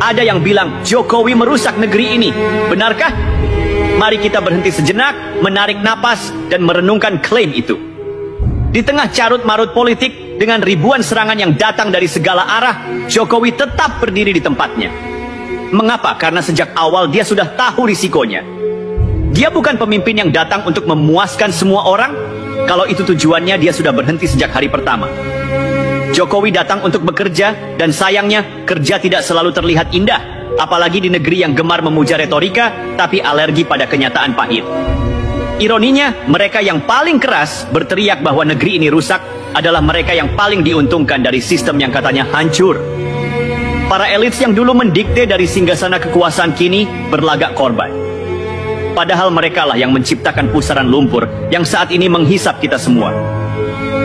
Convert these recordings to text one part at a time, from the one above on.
Ada yang bilang Jokowi merusak negeri ini. Benarkah? Mari kita berhenti sejenak, menarik napas, dan merenungkan klaim itu. Di tengah carut-marut politik, dengan ribuan serangan yang datang dari segala arah, Jokowi tetap berdiri di tempatnya. Mengapa? Karena sejak awal dia sudah tahu risikonya. Dia bukan pemimpin yang datang untuk memuaskan semua orang. Kalau itu tujuannya, dia sudah berhenti sejak hari pertama. Jokowi datang untuk bekerja, dan sayangnya, kerja tidak selalu terlihat indah. Apalagi di negeri yang gemar memuja retorika, tapi alergi pada kenyataan pahit. Ironinya, mereka yang paling keras berteriak bahwa negeri ini rusak adalah mereka yang paling diuntungkan dari sistem yang katanya hancur. Para elit yang dulu mendikte dari singgasana kekuasaan kini berlagak korban. Padahal merekalah yang menciptakan pusaran lumpur yang saat ini menghisap kita semua.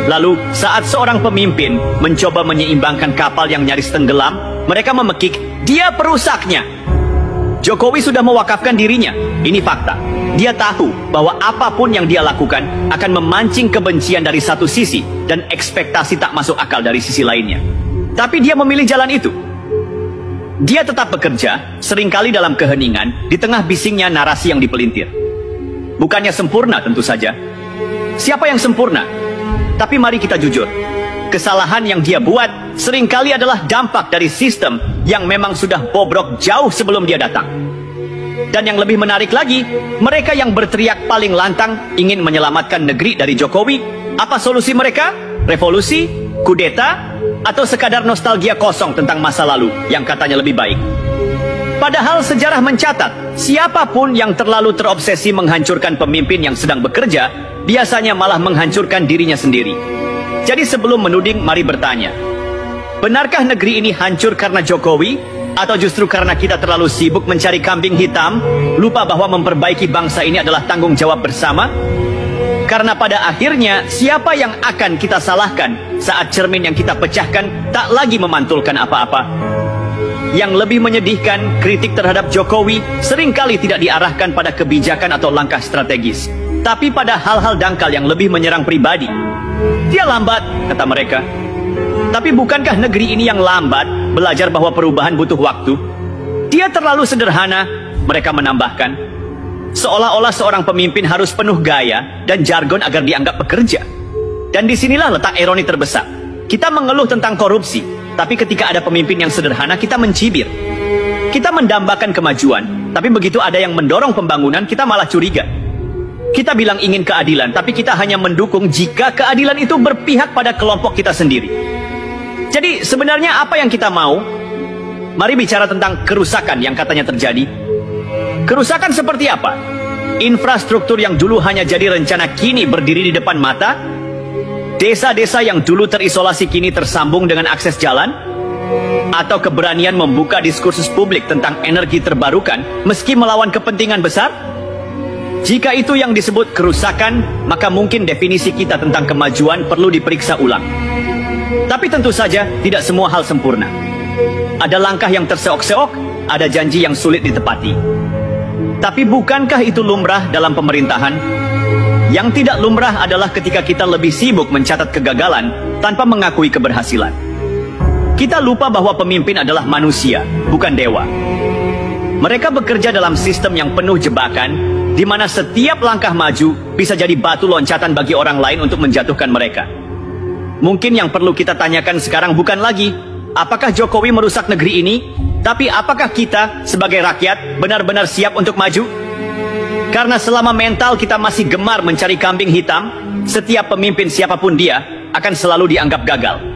Lalu, saat seorang pemimpin mencoba menyeimbangkan kapal yang nyaris tenggelam, mereka memekik, dia perusaknya. Jokowi sudah mewakafkan dirinya. Ini fakta. Dia tahu bahwa apapun yang dia lakukan akan memancing kebencian dari satu sisi dan ekspektasi tak masuk akal dari sisi lainnya. Tapi dia memilih jalan itu. Dia tetap bekerja, seringkali dalam keheningan, di tengah bisingnya narasi yang dipelintir. Bukannya sempurna tentu saja. Siapa yang sempurna? Tapi mari kita jujur. Kesalahan yang dia buat seringkali adalah dampak dari sistem yang memang sudah bobrok jauh sebelum dia datang. Dan yang lebih menarik lagi, mereka yang berteriak paling lantang ingin menyelamatkan negeri dari Jokowi. Apa solusi mereka? Revolusi? Kudeta? Atau sekadar nostalgia kosong tentang masa lalu yang katanya lebih baik? Padahal sejarah mencatat, siapapun yang terlalu terobsesi menghancurkan pemimpin yang sedang bekerja, biasanya malah menghancurkan dirinya sendiri. Jadi sebelum menuding, mari bertanya. Benarkah negeri ini hancur karena Jokowi? Atau justru karena kita terlalu sibuk mencari kambing hitam, lupa bahwa memperbaiki bangsa ini adalah tanggung jawab bersama? Karena pada akhirnya, siapa yang akan kita salahkan saat cermin yang kita pecahkan tak lagi memantulkan apa-apa? Yang lebih menyedihkan, kritik terhadap Jokowi seringkali tidak diarahkan pada kebijakan atau langkah strategis, tapi pada hal-hal dangkal yang lebih menyerang pribadi. Dia lambat, kata mereka. Tapi bukankah negeri ini yang lambat belajar bahwa perubahan butuh waktu? Dia terlalu sederhana, mereka menambahkan. Seolah-olah seorang pemimpin harus penuh gaya dan jargon agar dianggap pekerja. Dan disinilah letak ironi terbesar. Kita mengeluh tentang korupsi, tapi ketika ada pemimpin yang sederhana, kita mencibir. Kita mendambakan kemajuan, tapi begitu ada yang mendorong pembangunan, kita malah curiga. Kita bilang ingin keadilan, tapi kita hanya mendukung jika keadilan itu berpihak pada kelompok kita sendiri. Jadi sebenarnya apa yang kita mau? Mari bicara tentang kerusakan yang katanya terjadi. Kerusakan seperti apa? Infrastruktur yang dulu hanya jadi rencana kini berdiri di depan mata? Desa-desa yang dulu terisolasi kini tersambung dengan akses jalan? Atau keberanian membuka diskursus publik tentang energi terbarukan meski melawan kepentingan besar? Jika itu yang disebut kerusakan, maka mungkin definisi kita tentang kemajuan perlu diperiksa ulang. Tapi tentu saja tidak semua hal sempurna. Ada langkah yang terseok-seok, ada janji yang sulit ditepati. Tapi bukankah itu lumrah dalam pemerintahan? Yang tidak lumrah adalah ketika kita lebih sibuk mencatat kegagalan tanpa mengakui keberhasilan. Kita lupa bahwa pemimpin adalah manusia, bukan dewa. Mereka bekerja dalam sistem yang penuh jebakan, di mana setiap langkah maju bisa jadi batu loncatan bagi orang lain untuk menjatuhkan mereka. Mungkin yang perlu kita tanyakan sekarang bukan lagi, apakah Jokowi merusak negeri ini? Tapi apakah kita sebagai rakyat benar-benar siap untuk maju? Karena selama mental kita masih gemar mencari kambing hitam, setiap pemimpin siapapun dia akan selalu dianggap gagal.